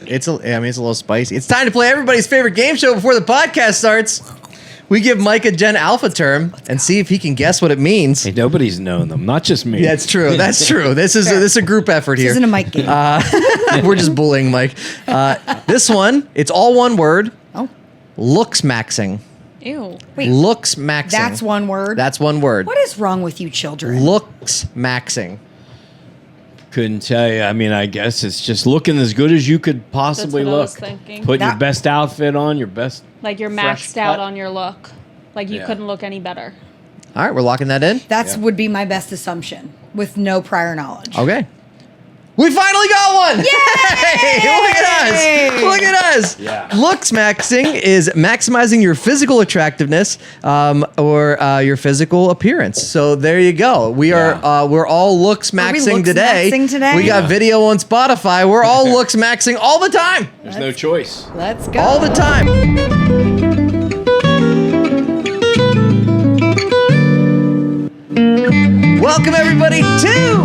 It's a little spicy. It's time to play everybody's favorite game show before the podcast starts. We give Mike a Gen Alpha term and see if he can guess what it means. Hey, nobody's known them, not just me. Yeah, it's true. That's true. This is a group effort here. This isn't a Mike game. We're just bullying Mike. This one, it's all one word. Oh. Looks maxing. Ew. Wait. Looks maxing. That's one word? That's one word. What is wrong with you children? Looks maxing. Couldn't tell you. I mean, I guess it's just looking as good as you could possibly That's what I look. was thinking. Putting your best outfit on, your best. Like you're fresh maxed out cut. on your look. Like you Yeah. couldn't look any better. All right, we're locking that in. That would be my best assumption with no prior knowledge. Okay. We finally got one! Yay! Look at us! Look at us! Yeah. Looks maxing is maximizing your physical attractiveness or your physical appearance. So there you go. We're all looks maxing looks today. maxing today? We got video on Spotify. We're all looks maxing all the time. There's no choice. Let's go. All the time. Welcome everybody to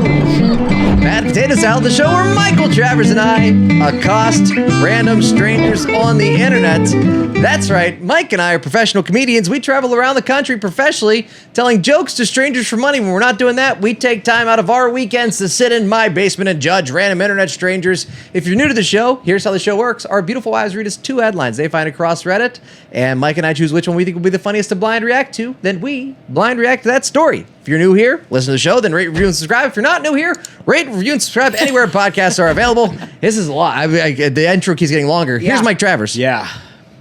Bad Potato Salad, the show where Michael Travers and I accost random strangers on the internet. That's right, Mike and I are professional comedians. We travel around the country professionally telling jokes to strangers for money. When we're not doing that, we take time out of our weekends to sit in my basement and judge random internet strangers. If you're new to the show, here's how the show works. Our beautiful wives read us 2 headlines they find across Reddit, and Mike and I choose which one we think will be the funniest to blind react to. Then we blind react to that story. If you're new here, listen to the show, then rate, review, and subscribe. If you're not new here, rate, review, and subscribe anywhere podcasts are available. This is a lot. The intro keeps getting longer. Yeah. Here's Mike Travers. Yeah.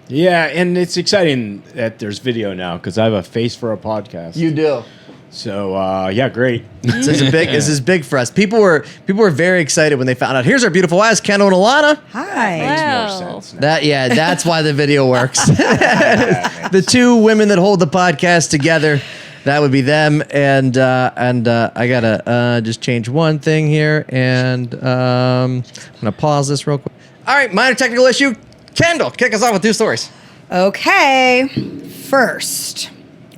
Yeah, and it's exciting that there's video now because I have a face for a podcast. You do. So, yeah, great. This is big for us. People were very excited when they found out. Here's our beautiful wives, Kendall and Alana. Hi. Makes Wow. more sense now. That's why the video works. The 2 women that hold the podcast together. That would be them, and I gotta just change one thing here, and I'm gonna pause this real quick. All right, minor technical issue. Kendall, kick us off with 2 stories. Okay. First,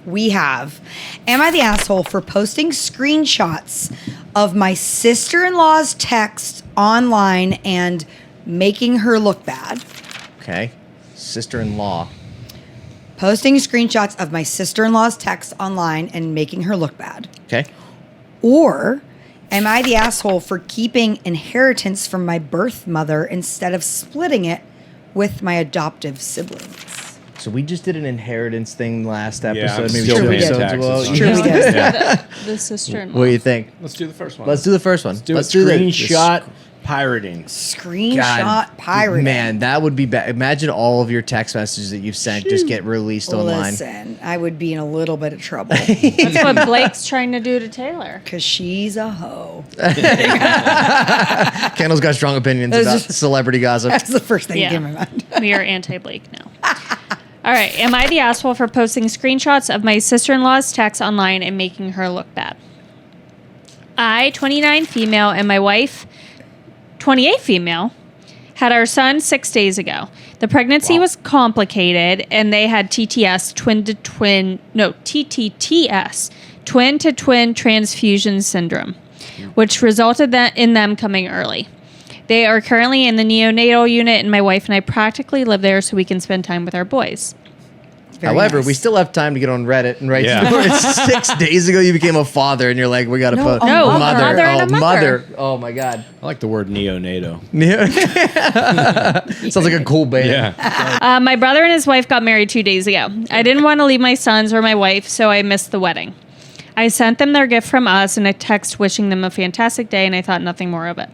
we have, am I the asshole for posting screenshots of my sister-in-law's text online and making her look bad? Okay, sister-in-law. Posting screenshots of my sister-in-law's text online and making her look bad. Okay, Or am I the asshole for keeping inheritance from my birth mother instead of splitting it with my adoptive siblings? so we just did an inheritance thing last episode. Yeah, I'm maybe still 2 paying episodes taxes. ago. Sure Sure we did. Yeah. The sister-in-law. What do you think? Let's do the first one. Let's do the first one. do Let's a do the screenshot pirating. Screenshot God, pirating. Man, that would be bad. Imagine all of your text messages that you've sent just get released online. Listen, I would be in a little bit of trouble That's what Blake's trying to do to Taylor. because she's a hoe. Kendall's got strong opinions That's about just- celebrity gossip. That's the first thing that Yeah. came to my mind. We are anti-Blake now. All right. Am I the asshole for posting screenshots of my sister-in-law's text online and making her look bad? I, 29 female, and my wife, 28 female, had our son 6 days ago. The pregnancy was complicated, and they had TTS, TTTS, twin-to-twin transfusion syndrome, which resulted in them coming early. They are currently in the neonatal unit, and my wife and I practically live there so we can spend time with our boys. Very However, nice. we still have time to get on Reddit and write. Yeah. It's 6 days ago you became a father, and you're like, we got to No, post. a No, mother. mother and a mother. Oh my God. I like the word neonato. Sounds like a cool band. Yeah. My brother and his wife got married 2 days ago. I didn't want to leave my sons or my wife, so I missed the wedding. I sent them their gift from us and a text wishing them a fantastic day, and I thought nothing more of it.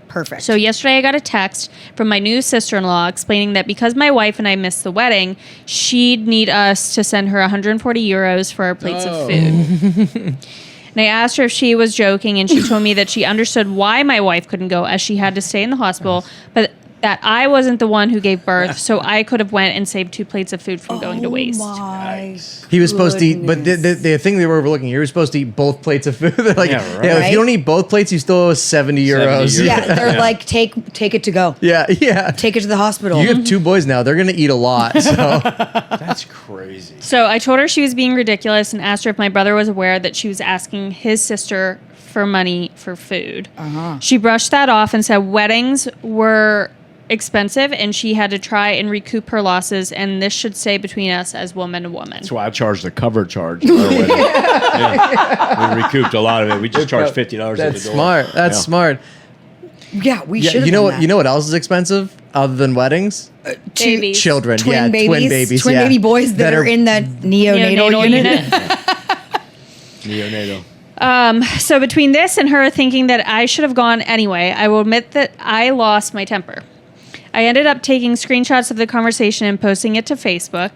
Perfect. So yesterday I got a text from my new sister-in-law explaining that because my wife and I missed the wedding, she'd need us to send her 140 euros for our plates of food. And I asked her if she was joking, and she told me that she understood why my wife couldn't go as she had to stay in the hospital, but that I wasn't the one who gave birth, so I could have went and saved 2 plates of food from going to waste. My He was supposed to eat, but goodness. the thing they were overlooking, he was supposed to eat both plates of food. They're like, Yeah, right. if Right? you don't eat both plates, you still owe us 70 euros. 70 Yeah, they're Yeah. like, take it to go. Yeah, yeah. Take it to the hospital. You have 2 boys now. They're going to eat a lot. So That's crazy. So I told her she was being ridiculous and asked her if my brother was aware that she was asking his sister for money for food. She brushed that off and said weddings were expensive, and she had to try and recoup her losses, and this should stay between us as woman to woman. That's why I charged the cover charge. at our wedding. Yeah. We recouped a lot of it. We just charged $50 at the That's door. smart. That's Yeah. smart. Yeah, we Yeah, should. you know what? You know what else is expensive other than weddings? Babies. Children. Twin yeah, babies, twin babies. twin yeah. baby boys that are in the neonatal unit. Neonatal. So between this and her thinking that I should have gone anyway, I will admit that I lost my temper. I ended up taking screenshots of the conversation and posting it to Facebook.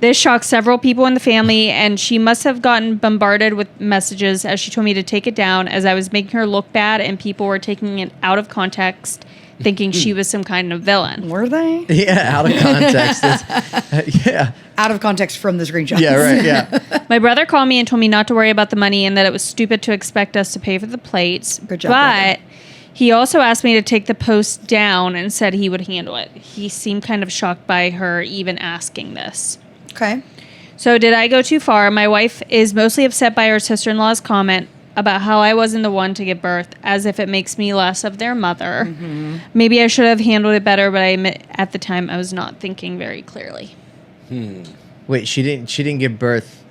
This shocked several people in the family, and she must have gotten bombarded with messages as she told me to take it down, as I was making her look bad and people were taking it out of context, thinking she was some kind of villain. Were they? Yeah, out of context. Yeah. Out of context from the screenshots. Yeah, right. Yeah. My brother called me and told me not to worry about the money and that it was stupid to expect us to pay for the plates. Good job, But brother. he also asked me to take the post down and said he would handle it. He seemed kind of shocked by her even asking this. Okay. So did I go too far? My wife is mostly upset by her sister-in-law's comment about how I wasn't the one to give birth, as if it makes me less of their mother. Mm-hmm. Maybe I should have handled it better, but I admit at the time I was not thinking very clearly. Wait, she didn't give birth.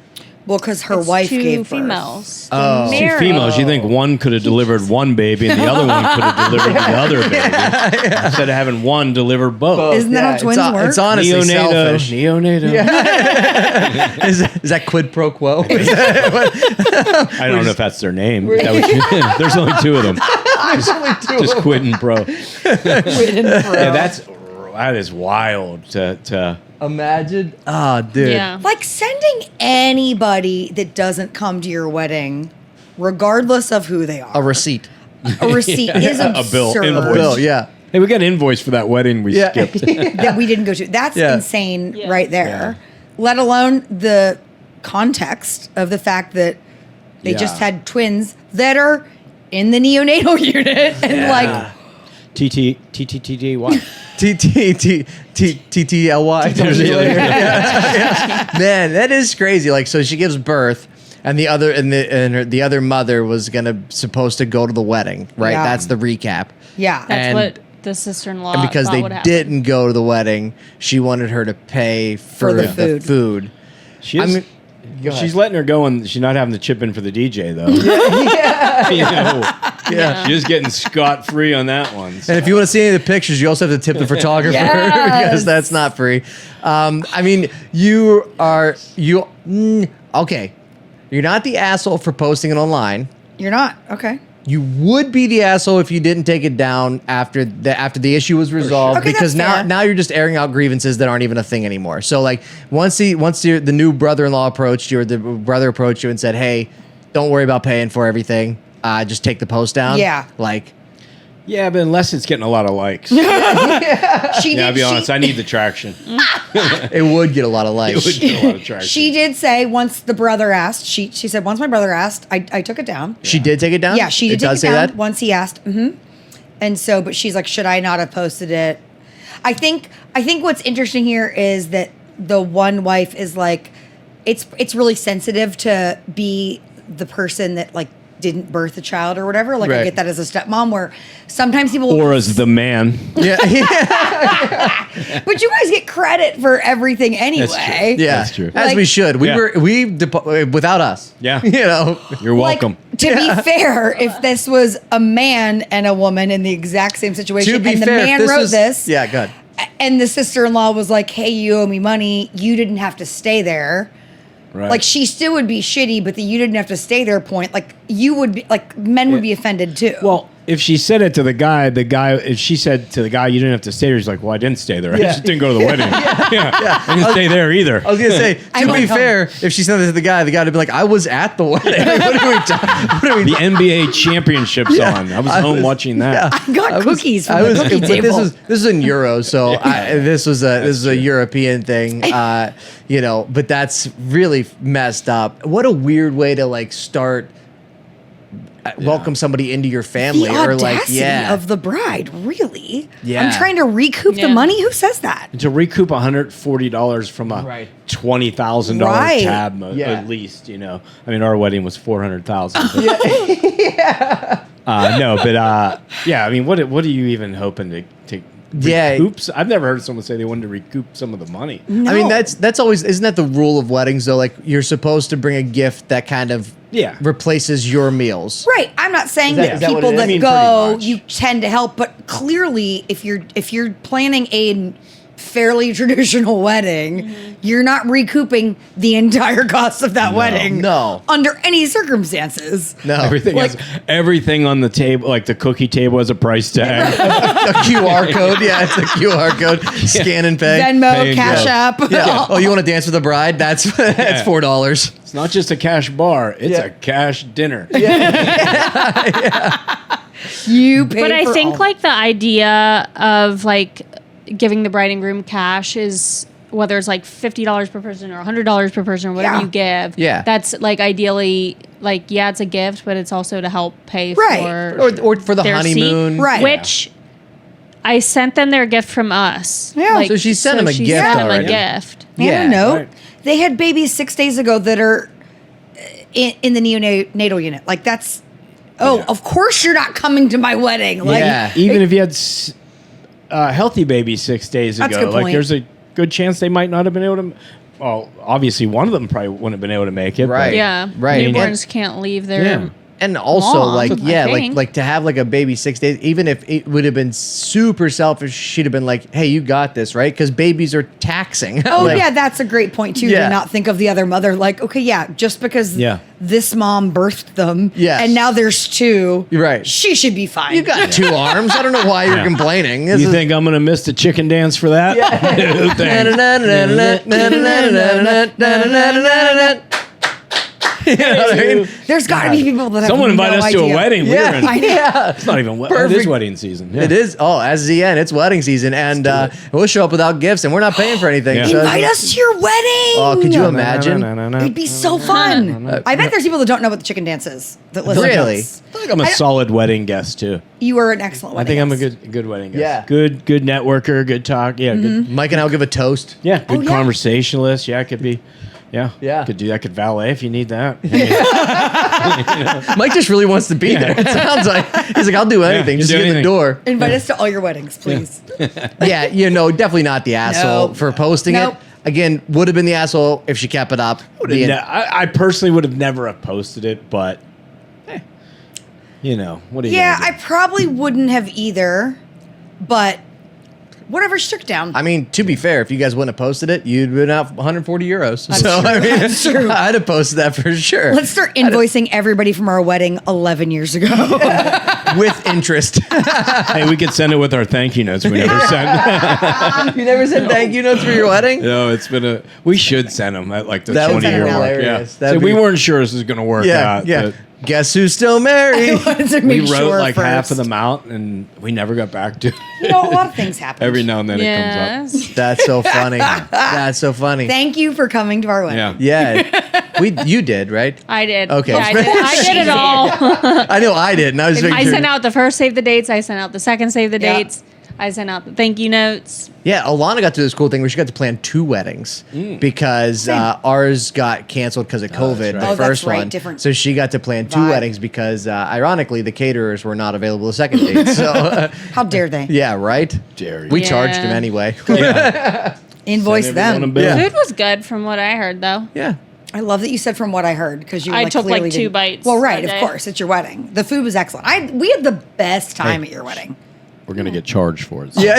Well, because her It's wife two gave birth. females. Oh. Two Married. females. You think one could have delivered one baby and the other one could have delivered the other baby instead of having one deliver both. Isn't that how twins work? It's honestly selfish. Neonatal. Is that quid pro quo? I don't know if that's their name. There's only two of them. Just Quid and Pro. Yeah, that is wild to Imagine. Oh, dude. Yeah. Like sending anybody that doesn't come to your wedding, regardless of who they are, A receipt. a receipt is A bill, absurd. invoice. Bill, yeah. Hey, we got an invoice for that wedding we Yeah. skipped. that we didn't go to. That's Yeah. insane Yeah. right there. Let alone the context of the fact that they just Yeah. had twins that are in the neonatal unit and like TTTTY. TTLY. Man, that is crazy. Like, so she gives birth, and the other mother was supposed to go to the wedding, right? Yeah. That's the recap. yeah. That's And- what the sister-in-law And because thought they would happen. didn't go to the wedding, she wanted her to pay for the the food. She's, I mean, go she's ahead. letting her go, and she's not having to chip in for the DJ though. You know, Yeah. she's getting scot free on that one. And if you want to see any of the pictures, you also have to tip the photographer Yes. because that's not free. I mean, okay. You're not the asshole for posting it online. You're not. Okay. You would be the asshole if you didn't take it down after the issue was resolved, Okay, because that's fair. now you're just airing out grievances that aren't even a thing anymore. So like once the new brother-in-law approached you, or the brother approached you and said, "Hey, don't worry about paying for everything. Just take the post down." Yeah. Like, yeah, but unless it's getting a lot of likes. She Yeah, did. I'll be honest. I need the traction. it would get a lot of It likes. would get a lot of traction. She did say once the brother asked. She said once my brother asked, I took it down. She did take it down? Yeah, she did It take does it say down that? once he asked. And so, but she's like, should I not have posted it? I think what's interesting here is that the one wife is like, it's really sensitive to be the person that like didn't birth a child or whatever. Like I Right. get that as a stepmom, where sometimes people, or as the man. Yeah. but you guys get credit for everything anyway. Yeah, That's true. As Like- we should. Yeah. Without us. Yeah. You know. You're Like, welcome. to be fair, if this was a man and a woman in the exact same situation, To be and the fair, man if wrote was- this, Yeah, good. and the sister-in-law was like, "Hey, you owe me money. You didn't have to stay there." Right. Like she still would be shitty, but the "you didn't have to stay there" point, like you would be, like men would be offended too. Well, if she said it to the guy, if she said to the guy, "You didn't have to stay there," he's like, "Well, I didn't stay there. I Yeah. just didn't go to the wedding. Yeah. I didn't stay there either." I was gonna say, I to be went home. fair, if she sent it to the guy would be like, "I was at the wedding." Like, what are we talking? The NBA championships on. I was home watching that. I got cookies from the cookie but table. this is in euros, so this was a European thing, you know. But that's really messed up. What a weird way to like start. Welcome somebody into your family, the or audacity like, of the bride, really? Yeah. I'm trying to recoup the Yeah. money. Who says that? And to recoup $140 from a Right. $20,000 Right. tab, Yeah. at least, you know. I mean, our wedding was $400,000. No, but yeah, I mean, what are you even hoping to Yeah. recoups. I've never heard someone say they wanted to recoup some of the money. No. I mean, that's always, isn't that the rule of weddings though? Like you're supposed to bring a gift that kind of replaces your meals. Right. I'm not saying Is that, that what people it is? that I mean, go, pretty much. you tend to help, but clearly if you're planning a fairly traditional wedding, you're not recouping the entire cost of that wedding. No. Under any circumstances. No. Everything on the table, like the cookie table, has a price tag. A QR code. Yeah, it's a QR code. Scan and pay. Venmo, Pay and Cash go. App. Yeah. Oh, you want to dance with the bride? That's $4. It's not just a cash bar; it's a cash dinner. You pay But I for think all. like the idea of like giving the bride and groom cash is whether it's like $50 per person or $100 per person or whatever Yeah. you give. Yeah. That's like ideally like it's a gift, but it's also to help pay Right. for Or for the their seat, honeymoon. Right. which I sent them their gift from us. Yeah. So she sent them a she gift sent them already. a gift. And Yeah, a note. right. They had babies 6 days ago that are in the neonatal unit. Like that's. Oh, of course you're not coming to my wedding. Like, Yeah. Even if you had healthy baby 6 days That's a ago, good like point. there's a good chance they might not have been able to. Well, obviously one of them probably wouldn't have been able to make it. but- Right. Yeah. Right. Newborns can't leave their Yeah. And also, Mom, like, I yeah, think. like to have like a baby 6 days, even if it would have been super selfish, she'd have been like, "Hey, you got this, right?" Because babies are taxing. Oh Like, yeah, that's a great point too. Yeah. To not think of the other mother. Like, okay, yeah, just because this mom birthed them, Yes. and now there's two, You're right. She should be fine. You got 2 arms. I don't know why you're Yeah. complaining. You think I'm gonna miss the chicken dance for that? No, thanks. You know what I mean? There's got to be people that have Someone no invite us idea. to a wedding. Yeah, We're in, yeah. it's not even it Perfect. is wedding season. Yeah. It is. Oh, as the end, it's wedding season, and we'll show up without gifts, and we're not paying for anything. Yeah. So- Invite us to your wedding. Oh, could you imagine? It'd be so fun. I bet there's people that don't know what the chicken dance is. That listen to Really? us. I think I'm a solid wedding guest too. You are an excellent. I Wedding think I'm a guest. good wedding guest. Yeah. Good networker, good talk. Yeah, good. Mike and I'll give a toast. Yeah, good Oh, yeah. conversationalist. Yeah, it could be. Yeah. Yeah. Could do that. Could valet if you need that. Mike just really wants to be there. It sounds like he's like, I'll do anything. you Just do get in the anything. door. Invite us to all your weddings, please. Yeah, definitely not the asshole Nope. for posting Nope. it. Again, would have been the asshole if she kept it up. I personally would have never have posted it, but what are you Yeah, gonna I probably wouldn't have either, but whatever shook down. I mean, to be fair, if you guys wouldn't have posted it, you'd been out 140 euros. That's So, true. I mean, That's true. I'd have posted that for sure. Let's start invoicing everybody from our wedding 11 years ago. With interest. do? Hey, we could send it with our thank you notes. We never sent. You never said thank you notes for your wedding? No, it's been we should send them at like the That would be 20-year mark. Yeah. hilarious. So That'd we be- weren't sure this was going to work Yeah, out. yeah. but Guess who's still married? Wanted to We make wrote sure like half of first. them out, and we never got back to it. A lot of things happen. Every now and then it comes Yes. That's so funny. That's so funny. Thank you for coming to our up. wedding. Yeah. Yeah. You did, right? I did. Okay. Yeah, I did it all. I know I did, and I was making I sure. sent out the first save the dates. I sent out the second save the Yeah. dates. I sent out the thank you notes. Yeah, Alana got to this cool thing where she got to plan 2 weddings because ours got canceled because of COVID, right. the Oh, that's first right, one. different So she got to plan 2 vibe. weddings because, ironically, the caterers were not available the second date. So, How dare they? yeah, right? Dare you. We Yeah. charged him anyway. Invoice Send everyone a them. bill. Yeah. Food was good from what I heard, though. Yeah. I love that you said from what I heard because you I like, took, like, clearly 2 didn't- bites Well, right, that of day. course. It's your wedding. The food was excellent. We had the best time Hey. at your wedding. We're going to get charged for it. Yeah.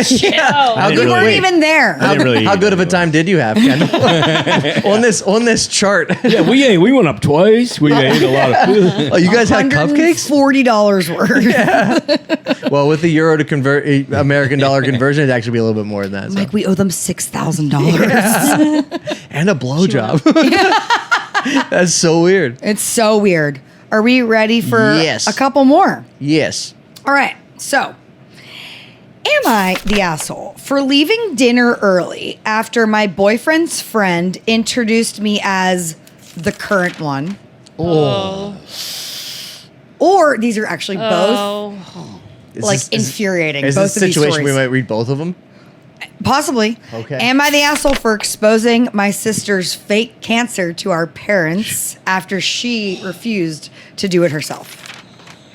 Oh. How didn't good, You weren't really- even there. I didn't really how eat good of a anyway. time did you have, Kendall? on this chart. Yeah, we went up twice. We ate a lot of food. Oh, you guys had cupcakes? $40 worth. Well, with the euro to convert American dollar conversion, it'd actually be a little bit more than that. So. Like we owe them $6,000. And a blowjob. That's so weird. It's so weird. Are we ready for Yes. a couple more? Yes. All right. So, am I the asshole for leaving dinner early after my boyfriend's friend introduced me as the current one? Oh. Or these are actually both Oh. Is like this- is- infuriating. Is both this a of these situation we stories. might read both of them? Possibly. Okay. Am I the asshole for exposing my sister's fake cancer to our parents after she refused to do it herself?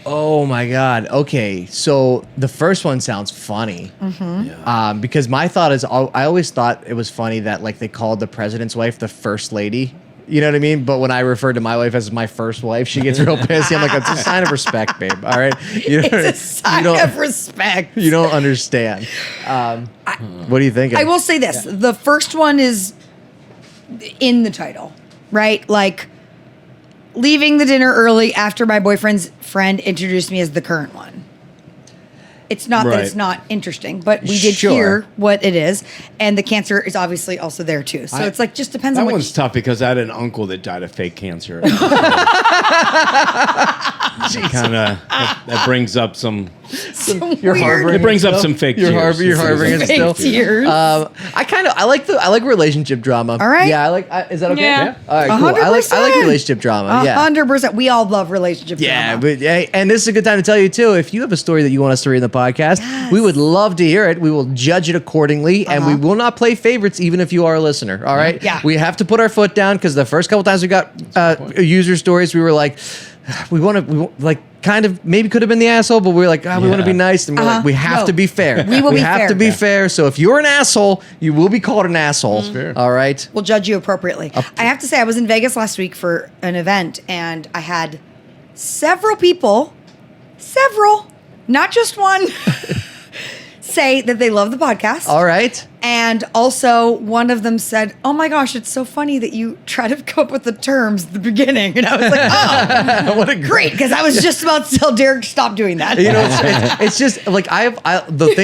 Oh my God. Okay, so the first one sounds funny. Because my thought is, I always thought it was funny that like they called the president's wife the first lady. You know what I mean? But when I refer to my wife as my first wife, she gets real pissy. I'm like, it's a sign of respect, babe. All right, you know, It's a sign of respect. You don't understand. What do you think? I will say this: the first one is in the title, right? Like leaving the dinner early after my boyfriend's friend introduced me as the current one. It's not that Right. it's not interesting, but we did Sure. hear what it is, and the cancer is obviously also there too. So it's like just depends That on what. one's tough because I had an uncle that died of fake cancer. Kind of that brings up some. You're weird harboring It brings up still? some fake You're tears. You're harboring it Fake still. tears. I like relationship drama. All right. Yeah, is that okay? Yeah. All right, cool. I like relationship drama. Yeah. 100%. We all love relationship Yeah, drama. but hey, and this is a good time to tell you too. If you have a story that you want us to read in the podcast, we would love to hear it. We will judge it accordingly, and we will not play favorites, even if you are a listener. All right. Yeah. We have to put our foot down because the first couple times we got user stories, we were like, we like kind of maybe could have been the asshole, but we were like, we want to be nice, and we're like, we have No. to be fair. We will be have fair. to be fair. So if you're an asshole, you will be called an asshole. fair. All right. We'll judge you appropriately. I have to say, I was in Vegas last week for an event, and I had several people, not just one, say that they love the podcast. All right. And also, one of them said, "Oh my gosh, it's so funny that you try to come up with the terms at the beginning." And I was like, "Oh, What a great!" Because I was just about to tell Derek, "Stop doing that." You know, it's just like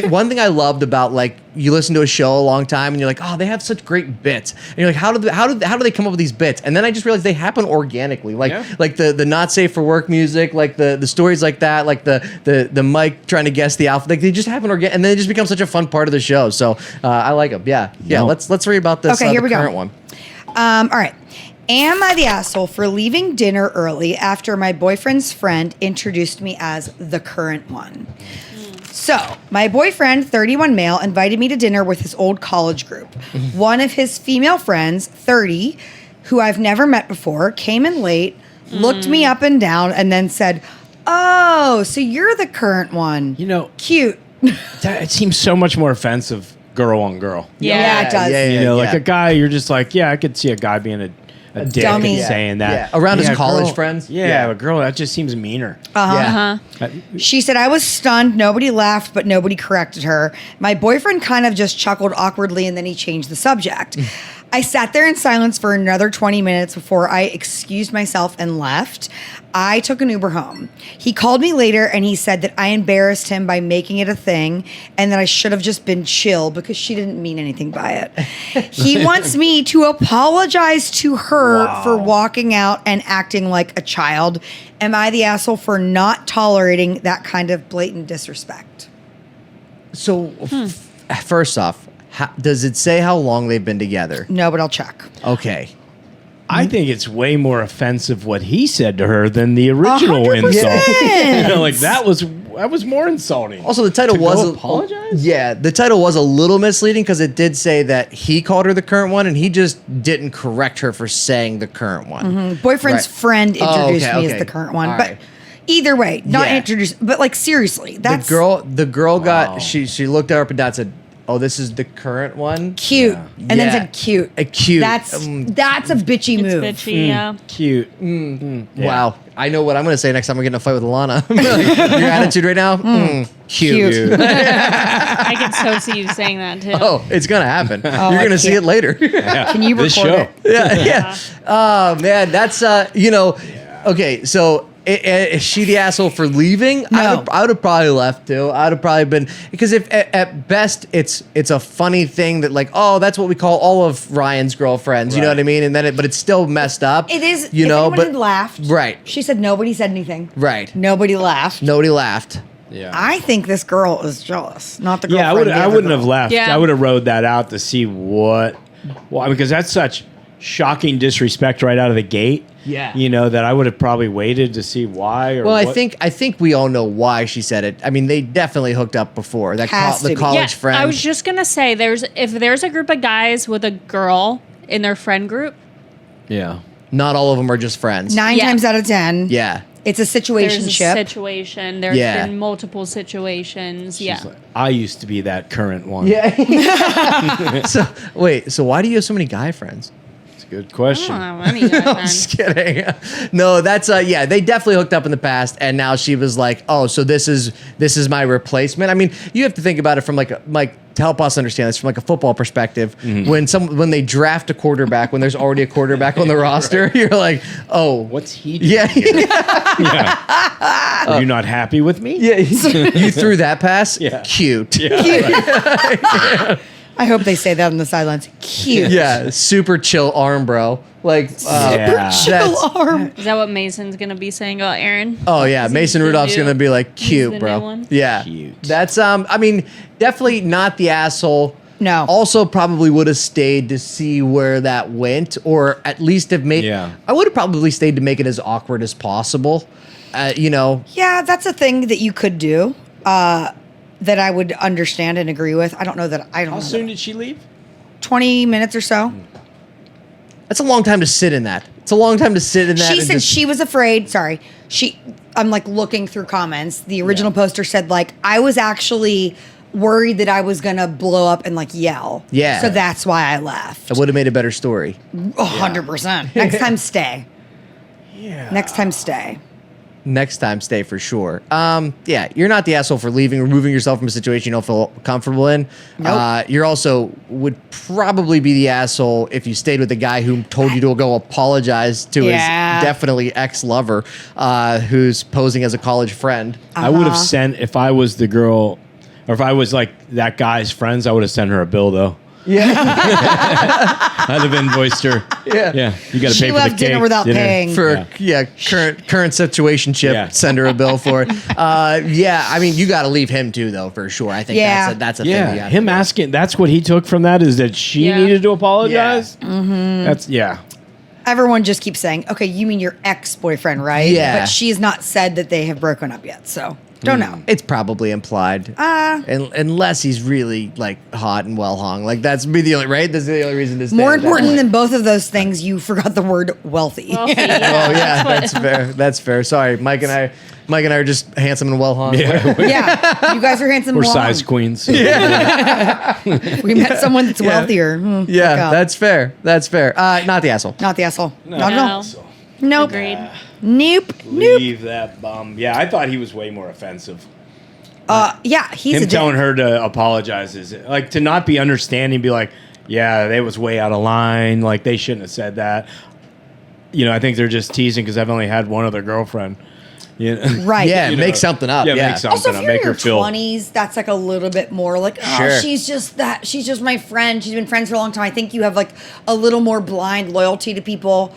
one thing I loved about like you listen to a show a long time and you're like, oh, they have such great bits, and you're like, how do they come up with these bits? And then I just realized they happen organically, like the not safe for work music, like the stories like that, like the Mike trying to guess the alphabet, like they just happen organic, and then it just becomes such a fun part of the show. So I like them. Yeah. No. Let's read about this. Okay, here the we go. current one. All right. Am I the asshole for leaving dinner early after my boyfriend's friend introduced me as the current one? So, my boyfriend, 31 male, invited me to dinner with his old college group. One of his female friends, 30, who I've never met before, came in late, looked me up and down, and then said, "Oh, so you're the current one. You know, Cute." it seems so much more offensive girl on girl. Yeah, it does. Yeah, You know, like a guy, you're just like, I could see a guy being a dick dummy. and saying that. Yeah. Around his a college girl- friends? Yeah, Yeah. a girl, that just seems meaner. Yeah. She said, "I was stunned. Nobody laughed, but nobody corrected her. My boyfriend kind of just chuckled awkwardly, and then he changed the subject. I sat there in silence for another 20 minutes before I excused myself and left. I took an Uber home. He called me later, and he said that I embarrassed him by making it a thing, and that I should have just been chill because she didn't mean anything by it. He wants me to apologize to her for walking out and acting like a child. Am I the asshole for not tolerating that kind of blatant disrespect?" So first off, does it say how long they've been together? No, but I'll check. Okay. I think it's way more offensive what he said to her than the original 100%. insult. You know, like that was more insulting. Also, the title To go was apologize? Yeah, the title was a little misleading because it did say that he called her the current one, and he just didn't correct her for saying the current one. Boyfriend's Right. friend introduced okay, me okay. as the current one, All but right. either way, not Yeah. introduced. But like seriously, that's The girl Wow. got she looked her up and down and said, "Oh, this is the current one." cute, and then Yeah. said cute. Cute. That's a bitchy It's move. bitchy, yeah. Cute. Wow. I know what I'm going to say next time I get in a fight with Alana. Your attitude right now? Cute. Cute. I can so see you saying that too. Oh, it's going to happen. You're going to see can't. it later. Can you record This show. it? Yeah. Oh, man. That's, okay. So is she the asshole for leaving? No. I would have probably left too. I would have probably been, because if at best it's a funny thing that like, oh, that's what we call all of Ryan's girlfriends. You know Right. what I mean? And then but it's still messed up. It is. You if know, anyone but had laughed, right. She said nobody said anything. Right. Nobody laughed. Nobody laughed. Yeah. I think this girl is jealous, not the girl. Yeah, I wouldn't have left. Yeah. I would have rode that out to see what. Well, because that's such shocking disrespect right out of the gate. Yeah. You know, that I would have probably waited to see why. Or Well, what. I think we all know why she said it. I mean, they definitely hooked up before. That Has to the be. college friend. I was just gonna say if there's a group of guys with a girl in their friend group, Yeah. Not all of them are just friends. 9 Yeah. times out of 10. Yeah. It's a There's a situationship. situation. There's Yeah. been multiple situations. Yeah. She's like, I used to be that current one. Yeah. So why do you have so many guy friends? It's a good question. I'm just kidding. No, that's yeah. They definitely hooked up in the past, and now she was like, "Oh, so this is my replacement." I mean, you have to think about it from like to help us understand this from like a football perspective. When they draft a quarterback, when there's already a quarterback on the roster, you're like, "Oh, What's he doing? yeah, Yeah. Are you not happy with me? yeah." You threw that pass. Yeah. Cute. I hope they say that on the sidelines. Cute. Yeah, super chill arm, bro. Like, Yeah. Chill arm. Is that what Mason's gonna be saying about Aaron? oh yeah, Is he Mason the Rudolph's new- gonna be like he's cute, the bro. new one? Yeah, Cute. that's I mean, definitely not the asshole. No. Also, probably would have stayed to see where that went, or at least have made. Yeah. I would have probably stayed to make it as awkward as possible. You know. Yeah, that's a thing that you could do. That I would understand and agree with. I don't know that. I don't How know. soon did she leave? 20 minutes or so. That's a long time to sit in that. It's a long time to sit in that. She and said just- she was afraid. Sorry. I'm like looking through comments. The original poster said like, I was actually worried that I was going to blow up and like yell. Yeah. So that's why I left. It would have made a better story. 100%. Next time, stay. Yeah. Next time, stay. Next time, stay for sure. Yeah, you're not the asshole for leaving, removing yourself from a situation you don't feel comfortable in. Nope. You're also would probably be the asshole if you stayed with the guy who told you to go apologize to Yeah. his definitely ex-lover, who's posing as a college friend. I would have sent, if I was the girl, or if I was like that guy's friends, I would have sent her a bill though. Yeah, I'd have invoiced her. Yeah. Yeah. You got to She pay for the left dinner cake, without paying. for current situation ship. Yeah. Send her a bill for it. Yeah, I mean you got to leave him too though for sure. I think Yeah. that's a thing. Yeah. you gotta Him do. asking, that's what he took from that is that she Yeah. needed to apologize. That's, yeah. Everyone just keeps saying, okay, you mean your ex-boyfriend, right? Yeah. But she's not said that they have broken up yet. So don't know. It's probably implied. Unless he's really like hot and well hung. Like that's be the only right. That's the only reason to stay. More at that important point. than both of those things, you forgot the word wealthy. Wealthy, Oh yeah, that's what- fair. That's fair. Sorry, Mike and I are just handsome and well hung. Yeah. Yeah, you guys are handsome. We're long. size queens. So We met someone that's wealthier. Look Yeah, out. that's fair. That's fair. Not the asshole. not the asshole. Not at No. all. Nope. Agreed. Nope. Nope. Leave that bum. Yeah, I thought he was way more offensive. Yeah, he's Him a dick. telling her to apologize is like to not be understanding, be like, yeah, they was way out of line. Like they shouldn't have said that. You know, I think they're just teasing because I've only had one other girlfriend. You know? Right. Yeah, You make know. something up. Yeah, Yeah. make something Also, if up. you're in Make your her feel. 20s, that's like a little bit more like, oh, Sure. she's just my friend. She's been friends for a long time. I think you have like a little more blind loyalty to people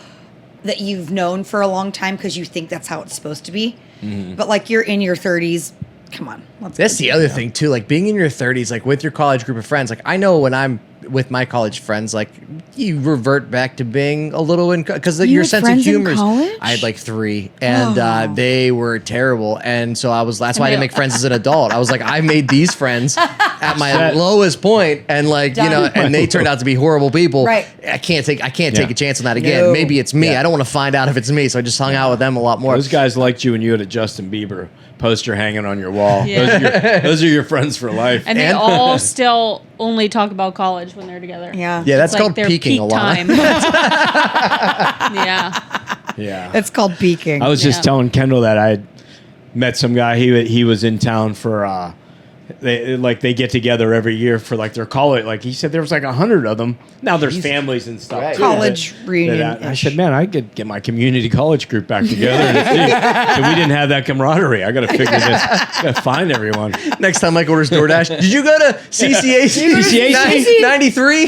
that you've known for a long time because you think that's how it's supposed to be. But like you're in your 30s, come on. That's the other thing too. Like being in your 30s, like with your college group of friends. Like I know when I'm with my college friends, like you revert back to being a little in because You your had sense of friends in humor. college? I had like 3, and Oh. they were terrible. And so that's why I didn't make friends as an adult. I was like, I made these friends at my That- lowest point, and like Done. you know, and they turned out to be horrible people. Right. I can't take Yeah. a chance on that again. No. Maybe it's me. Yeah. I don't want to find out if it's me. So I just hung out with them a lot more. Those guys liked you and you had a Justin Bieber poster hanging on your wall. Yeah. Those are your friends for life. And they And- all still only talk about college when they're together. Yeah. Yeah, that's It's like called their peaking, peak Alana. time. Yeah. yeah. It's called peaking. I was just Yeah. telling Kendall that I met some guy. He was in town for they get together every year for like their college. Like he said, there was like 100 of them. Now there's families and stuff. Right. too, College that- reunion. I said, man, I could get my community college group back together. And see. So we didn't have that camaraderie. I got to figure this. Got to find everyone. Next time Mike orders DoorDash, did you go to CCAC? CCAC? 93?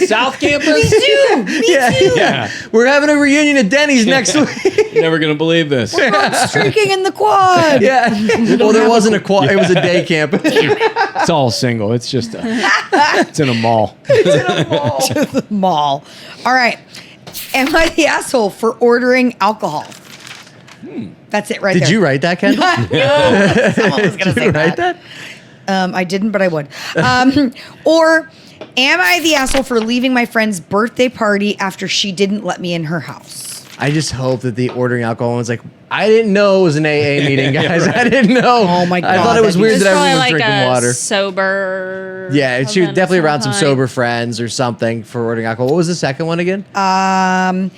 South Campus. Me too. Yeah, We're having a reunion at Denny's next week. you're never gonna believe this. Streaking in the quad. Yeah. Well, there wasn't a quad. It was a day camp. It's all single. It's just it's in a mall. To the mall. All right. Am I the asshole for ordering alcohol? That's it right there. Did you write that, Kendall? No. Someone was going to Did say you write that. that? I didn't, but I would. Or am I the asshole for leaving my friend's birthday party after she didn't let me in her house? I just hope that the ordering alcohol was like, I didn't know it was an AA meeting, guys. right. I didn't know. Oh my I God, thought it was that'd be- weird It's that probably everyone was like drinking a water. sober. Yeah, she was event definitely of around some kind. sober friends or something for ordering alcohol. What was the second one again? Am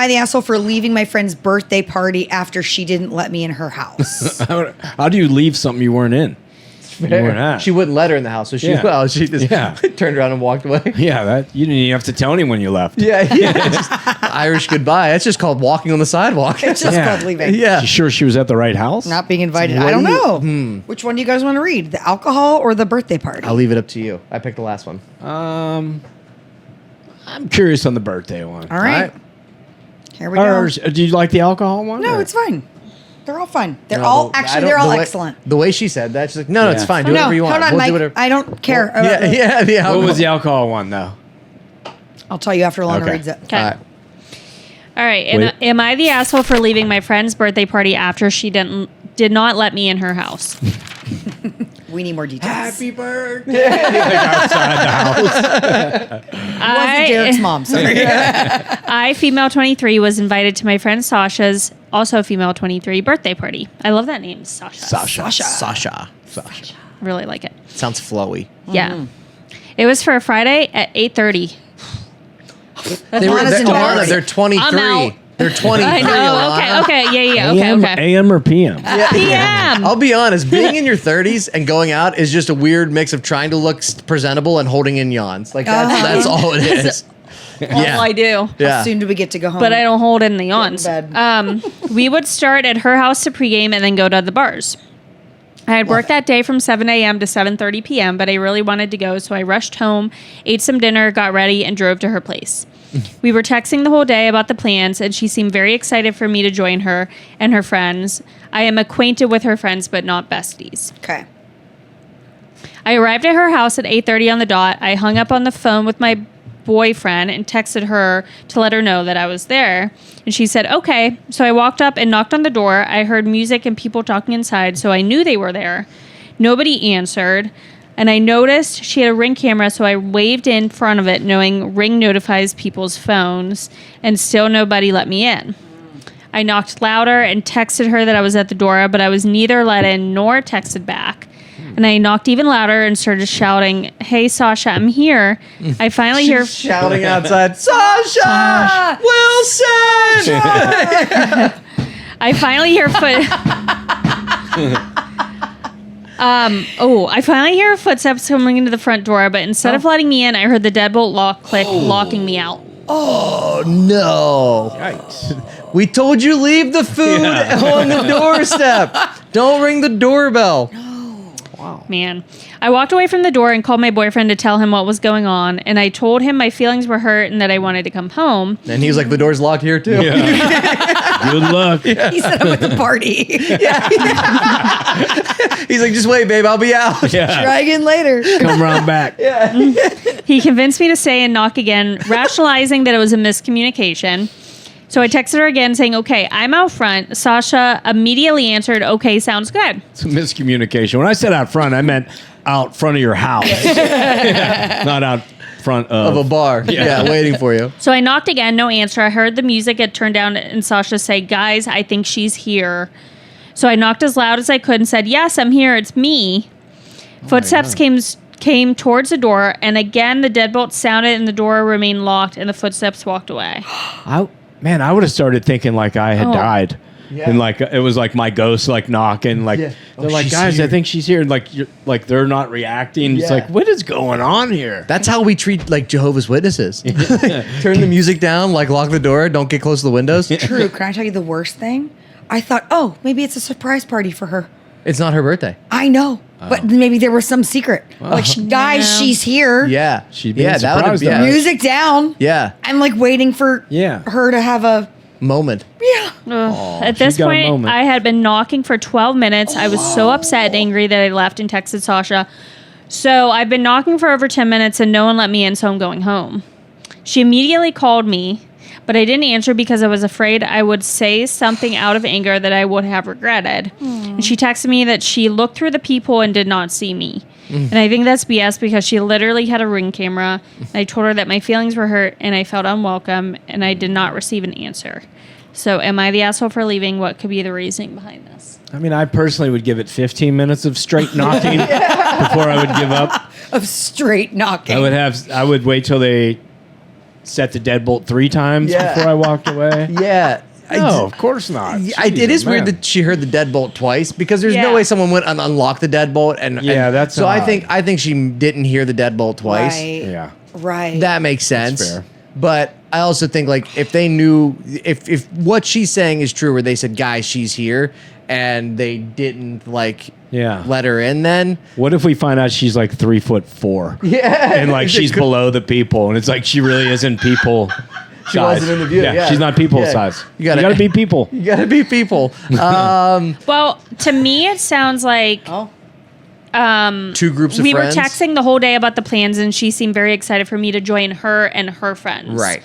I the asshole for leaving my friend's birthday party after she didn't let me in her house? How do you leave something you weren't in? You weren't at. She wouldn't let her in the house, so she she just turned around and walked away. Yeah, that you didn't even have to tell anyone you left. Yeah, just Irish goodbye. That's just called walking on the sidewalk. It's just Yeah. called leaving. Yeah. You sure she was at the right house? Not being invited. What I don't do you- know. Which one do you guys want to read? The alcohol or the birthday party? I'll leave it up to you. I picked the last one. I'm curious on the birthday one. All right. Here we go. Or, do you like the alcohol one? No, or- it's fine. They're all fine. They're No, all I actually don't- they're all the way- excellent. The way she said that, she's like, no, it's Yeah. fine. Do Oh, no, whatever you want. hold on, We'll Mike. do whatever. I don't care. Yeah, the alcohol. What was the alcohol one though? I'll tell you after Lana Okay. reads it. Okay. All right. All right. Wait. Am I the asshole for leaving my friend's birthday party after she did not let me in her house? We need more details. birthday. Outside the house. Wasn't Derek's mom. Sorry. I, female 23, was invited to my friend Sasha's, also female 23, birthday party. I love that name, Sasha. Sasha. Really like it. Sounds flowy. Yeah. It was for a Friday at 8:30. Lana's they're, embarrassed. they're 23. I'm out. They're 23. I know. Alana. Okay. Yeah. AM, Okay. AM or PM? PM. I'll be honest, being in your 30s and going out is just a weird mix of trying to look presentable and holding in yawns. Like that's all it is. All I do. Yeah. Soon do we get to go home? But I don't hold in the yawns. Get in We would start at her house to pregame and then go to the bars. I had worked that day from 7 a.m. to 7:30 p.m., but I really wanted to go, so I rushed home, ate some dinner, got ready, and drove to her place. We were texting the whole day about the plans, and she seemed very excited for me to join her and her friends. I am acquainted with her friends, but not besties. Okay. I arrived at her house at 8:30 on the dot. I hung up on the phone with my boyfriend and texted her to let her know that I was there. And she said, okay. So I walked up and knocked on the door. I heard music and people talking inside, so I knew they were there. Nobody answered. And I noticed she had a Ring camera, so I waved in front of it, knowing Ring notifies people's phones, and still nobody let me in. I knocked louder and texted her that I was at the door, but I was neither let in nor texted back. And I knocked even louder and started shouting, hey, Sasha, I'm here. I finally hear... Shouting outside, Sasha! Wilson! I finally hear I finally hear footsteps coming into the front door, but instead of letting me in, I heard the deadbolt lock click, locking me out. Oh, no. Yikes. We told you leave the food on the doorstep. Don't ring the doorbell. Man. I walked away from the door and called my boyfriend to tell him what was going on, and I told him my feelings were hurt and that I wanted to come home. And he's like, the door's locked here, too. Yeah. Good luck. He said I'm at the party. He's like, just wait, babe, I'll be out. Yeah. Try again later. Come round back. He convinced me to stay and knock again, rationalizing that it was a miscommunication. So I texted her again saying, okay, I'm out front. Sasha immediately answered, okay, sounds good. It's a miscommunication. When I said out front, I meant out front of your house. Not out front Of a bar. Yeah, waiting for you. So I knocked again, no answer. I heard the music get turned down and Sasha say, guys, I think she's here. So I knocked as loud as I could and said, yes, I'm here. It's me. Footsteps came towards the door, and again the deadbolt sounded and the door remained locked and the footsteps walked away. I would have started thinking like I had Oh. died. Yeah. And like it was like my ghost like knocking like Yeah. they're Oh, like she's guys here. I think she's here and like you're like they're not reacting. It's Yeah. like what is going on here? That's how we treat like Jehovah's Witnesses. Turn the music down, like lock the door, don't get close to the windows. True. Can I tell you the worst thing? I thought, oh, maybe it's a surprise party for her. It's not her birthday. I know. But maybe there was some secret. Like, guys, Yeah. she's here. Yeah. She'd been that would've- surprised yeah. at us. Music down. Yeah. I'm like waiting for Yeah. her to have a Moment. At this she's got a point, moment. I had been knocking for 12 minutes. I was so upset and angry that I left and texted Sasha. So I've been knocking for over 10 minutes and no one let me in, so I'm going home. She immediately called me, but I didn't answer because I was afraid I would say something out of anger that I would have regretted. And she texted me that she looked through the peephole and did not see me. And I think that's BS because she literally had a Ring camera. And I told her that my feelings were hurt and I felt unwelcome and I did not receive an answer. So am I the asshole for leaving? What could be the reasoning behind this? I mean, I personally would give it 15 minutes of straight knocking before I would give up. Of straight knocking. I would wait till they set the deadbolt 3 times before I walked away. Yeah. No, of course not. It is weird that she heard the deadbolt twice because there's no way someone went and unlocked the deadbolt that's so odd. I think she didn't hear the deadbolt twice. Right. Yeah. Right. That makes sense. That's fair. But I also think like if they knew if what she's saying is true, where they said, "Guys, she's here," and they didn't like let her in, then what if we find out she's like 3'4"? Yeah, and like she's below the people, and it's like she really isn't people. She wasn't in the view. Yeah, she's not people size. You gotta be people. You gotta be people. Well, to me, it sounds like 2 groups of we friends. were texting the whole day about the plans, and she seemed very excited for me to join her and her friends. Right.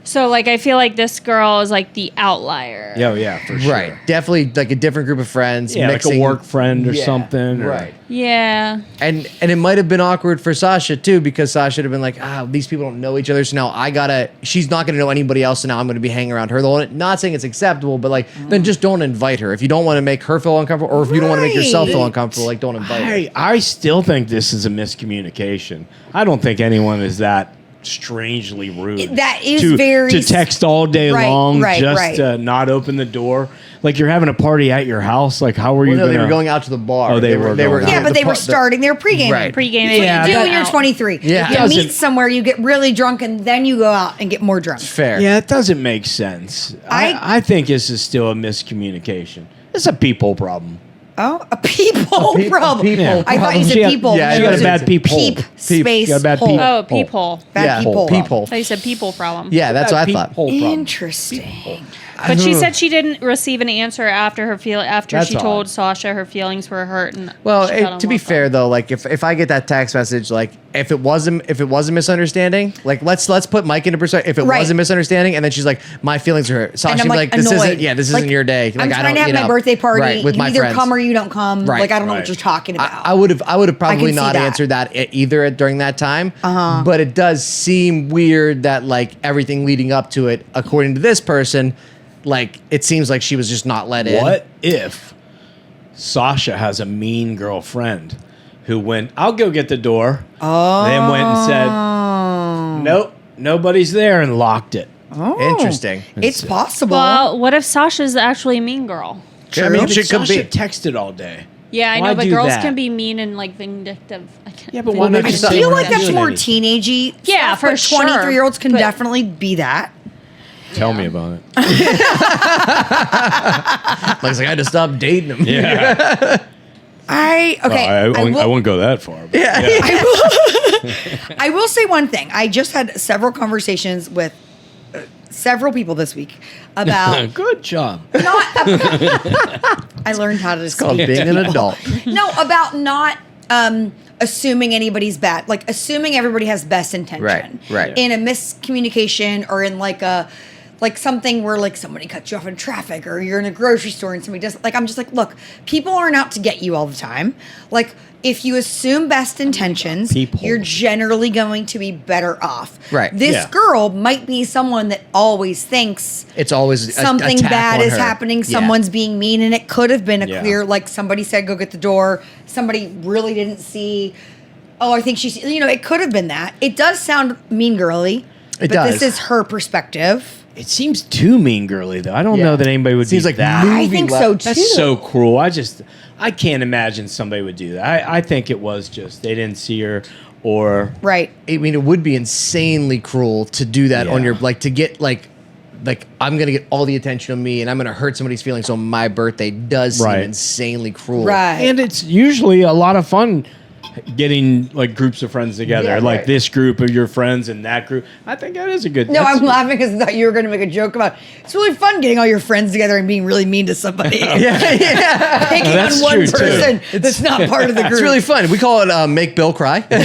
So, like, I feel like this girl is like the outlier. Yeah, for sure. Right. Definitely like a different group of friends. Yeah, mixing, like a work friend or something. Or, Right. Yeah. And it might have been awkward for Sasha too, because Sasha would have been like, these people don't know each other, so now she's not gonna know anybody else, so now I'm gonna be hanging around her the whole. Not saying it's acceptable, but like then just don't invite her. If you don't want to make her feel uncomfortable, or if you don't want to make yourself feel uncomfortable, like don't invite her. I still think this is a miscommunication. I don't think anyone is that strangely rude. That is to text all day long just to right. not open the door. Like you're having a party at your house. Like how were you? No, they were going out to the bar. Oh, they were. Yeah, but they were starting. They were pre-gaming. Right. Pre-gaming. That's what you do when you're out. 23. Yeah. You meet somewhere, you get really drunk, and then you go out and get more drunk. Fair. Yeah, it doesn't make sense. I think this is still a miscommunication. It's a people problem. Oh, a people problem. people I thought you She said got- people. yeah, She got a bad peephole. Peep space She got a bad hole. peep. Oh, peephole. Bad people. People. I thought you said people problem. Yeah, that's what I thought. Peephole problem. Interesting. But she said she didn't receive an answer after That's she told odd. Sasha her feelings were hurt. And Well, she felt to be unwelcome. fair though, like if I get that text message, like if it was a misunderstanding, like let's put Mike into perspective. If it Right. was a misunderstanding, and then she's like, my feelings are hurt. Sasha And I'm would be like, this annoyed. isn't Like, your day. Like I'm I trying don't, to have you my know, birthday party. right, with you my either friends. come or you don't come. Right, Like I don't know right. what you're talking about. I would have probably see not that. answered that either during that time. But it does seem weird that like everything leading up to it, according to this person, like it seems like she was just not let in. What if Sasha has a mean girlfriend who went, I'll go get the door. Then went and said, nope, nobody's there, and locked it. Oh. Interesting. It's possible. Well, what if Sasha's actually a mean girl? I mean, she could Sasha be. texted all day. Yeah, I Why know, but do girls that? can be mean and like vindictive. I can't. Yeah, but why not maybe just some- say I feel we're like not that's doing more anything? teenagey. Yeah, stuff, for but sure. 23-year-olds can But- definitely be that. Tell me about it. Like I had to stop dating him. Yeah. I won't go that far. But I will say one thing. I just had several conversations with several people this week about Good job. I learned how to Called speak. being an adult. No, about not assuming anybody's bad, like assuming everybody has best intention. Right. In a miscommunication or in like something where like somebody cuts you off in traffic or you're in a grocery store and somebody does like I'm just like, look, people aren't out to get you all the time. Like if you assume best intentions, People. you're generally going to be better off. Right. This Yeah. girl might be someone that always thinks It's always something attack bad on is her. happening. Yeah. Someone's being mean, and it could have been a Yeah. clear, like somebody said, "Go get the door." Somebody really didn't see. Oh, I think she's. It could have been that. It does sound mean girly, It but does. this is her perspective. It seems too mean girly, though. I don't know that anybody would Seems be like that. I think so too. That's so cruel. I can't imagine somebody would do that. I think it was just they didn't see her or Right. I mean, it would be insanely cruel to do that on Yeah. your to get like I'm gonna get all the attention on me and I'm gonna hurt somebody's feelings on my birthday does seem Right. insanely cruel. Right. and it's usually a lot of fun getting like groups of friends together, Yeah, like right. this group of your friends and that group. I think that is a good. No, that's- I'm laughing because I thought you were going to make a joke about it's really fun getting all your friends together and being really mean to somebody. yeah. Picking That's on one true, too. person that's not part of the group. It's really fun. We call it make Bill cry. we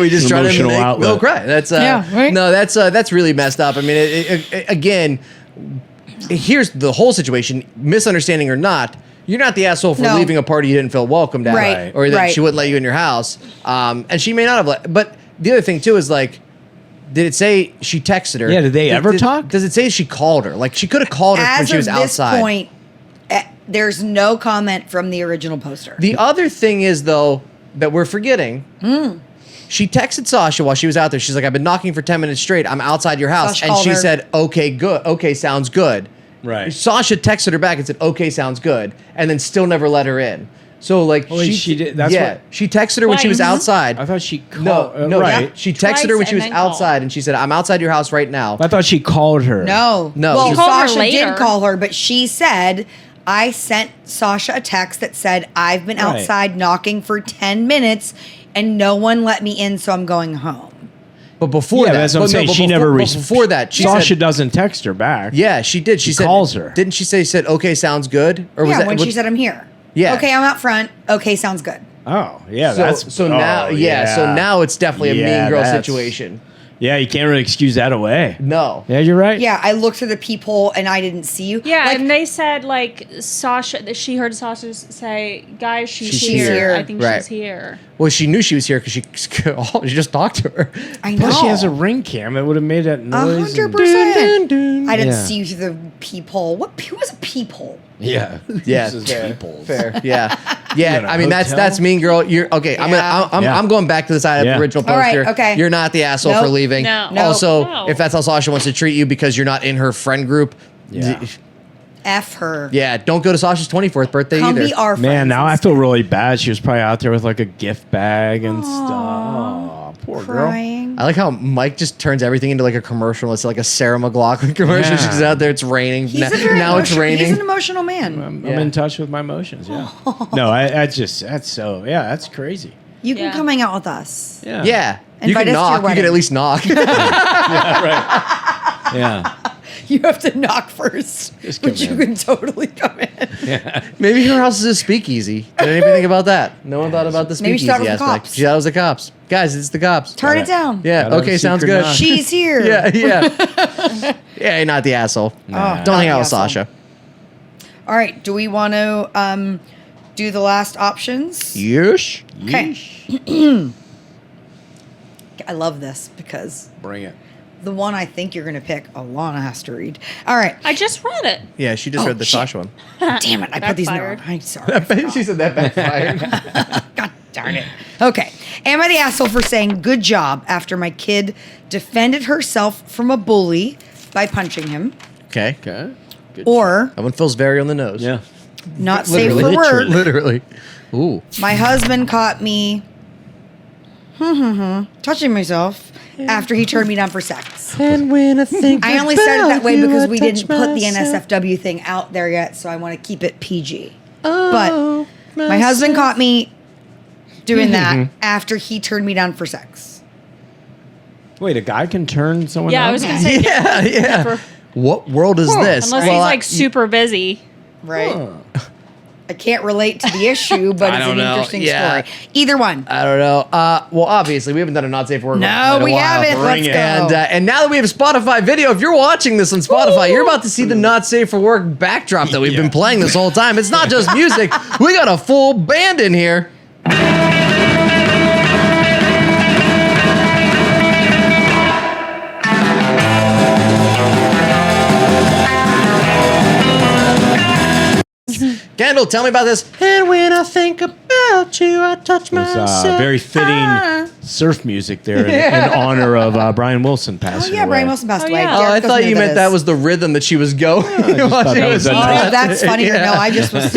just try to Emotional make outlet. Bill cry. That's Yeah, right? No, that's really messed up. I mean, again, here's the whole situation. Misunderstanding or not, you're not the asshole for No. leaving a party you didn't feel welcomed at, Right, or that right. she wouldn't let you in your house. And she may not have let. But the other thing too is like, did it say she texted her? Yeah, did they ever talk? Does it say she called her? Like she could have called her when As she was of this outside. point, there's no comment from the original poster. The other thing is, though, that we're forgetting. She texted Sasha while she was out there. She's like, I've been knocking for 10 minutes straight. I'm outside your house. Sasha And called she her. said, okay, good. Okay, sounds good. Right. Sasha texted her back and said, okay, sounds good. And then still never let her in. So, like, Oh, wait, she did- that's yeah, what- she texted her when she was Twice. outside. I thought she called. No, right. She texted her when Twice she was and then called. outside, and she said, I'm outside your house right now. I thought she called her. No. No. Well, She called her Sasha later. did call her, but she said, I sent Sasha a text that said, I've been Right. outside knocking for 10 minutes and no one let me in, so I'm going home. But before Yeah, that, that's what I'm but no, saying. but She before- never. but before that, she Sasha said, doesn't text her back. yeah, she did. She said, calls her. Didn't she said, okay, sounds good? Or was Yeah, that when she said, I'm here. Yeah. Okay, I'm out front. Okay, sounds good. Oh, yeah. So, that's so now, oh, yeah. So now it's definitely a Yeah, mean girl that's- situation. Yeah, you can't really excuse that away. No. Yeah, you're right. Yeah, I looked through the peephole and I didn't see you. Yeah, Like, and they said like Sasha. She heard Sasha say, "Guys, she's She's here. here." I think Right. she's here." Well, she knew she was here because she just talked to her. I know. Plus, she has a ring cam. It would have made that noise. 100%. I didn't Yeah. see you through the peephole. What was a peephole? Yeah. Yeah, This is fair, people's. fair. Yeah, yeah. You know, I mean, that's hotel? mean girl. You're okay. Yeah. I'm going back to the side of Yeah. the original All right, poster. okay. You're not the asshole for Nope. leaving. No. Nope. Also, No. if that's how Sasha wants to treat you because you're not in her friend group, Yeah. F her. yeah, don't go to Sasha's 24th birthday Come either. be our friends. Man, now I instead. feel really bad. She was probably out there with like a gift bag and stuff. Oh, poor girl. crying. I like how Mike just turns everything into like a commercial. It's like a Sarah McLachlan commercial. Yeah. She's out there. It's raining. He's Now, a very now it's He's raining. an emotional man. I'm Yeah. in touch with my emotions. Yeah. No, that's crazy. You can Yeah. come hang out with us. Yeah. Yeah, you Invite can us to your knock. You can at wedding. least knock. Yeah. You have to knock first, Just but come you in. can totally come in. Maybe her house is a speakeasy. Did anybody think about that? No one thought about the Maybe she speakeasy thought it was the aspect. cops. She thought it was the cops. Guys, it's the cops. Turn Got it down. Yeah. Gotta have Okay. a Sounds secret good. knock. She's here. Yeah. Yeah. Yeah. You're not the asshole. Nah. Don't hang out with asshole. Sasha. All right. Do we want to do the last options? Yes. Okay. Yeesh. I love this because Bring it. the one I think you're going to pick, Alana has to read. All right. I just read it. Yeah. She just Oh, read the shit. Sasha one. Damn it. I put these in the Backfired. wrong. I'm sorry. she said that backfired. God darn it. Okay. Am I the asshole for saying good job after my kid defended herself from a bully by punching him? Okay. Okay. Good. Or That one feels very on the nose. Yeah. not safe for Literally. work? Literally. Ooh. My husband caught me touching myself after he turned me down for sex. And when I think I only said it that way because we didn't put the NSFW thing out there yet, so I want to keep it PG. But my husband caught me doing that after he turned me down for sex. Wait, a guy can turn someone Yeah, on? I was gonna say Yeah. Yeah. never- What world is this? unless Well, he's I- like super busy. Right. I can't relate to the issue, but I it's don't an know. interesting Yeah. story. Either one. I don't know. Well, obviously, we haven't done a not safe for work. No, in a we while. haven't. Bring Let's it. go. And now that we have Spotify video, if you're watching this on Spotify, you're about to see the not safe for work backdrop that we've Yeah. been playing this whole time. It's not just music. We got a full band in here. Kendall, tell me about this. And when I think about you, I touch It was myself. very fitting surf music there in honor of Brian Wilson Oh, passing yeah, away. Brian Wilson passed Oh, away. yeah. Oh, Derek I doesn't thought know you who meant that is. was the rhythm that she was going. thought that was a Oh, nice- that's funnier. Yeah. No, I just was.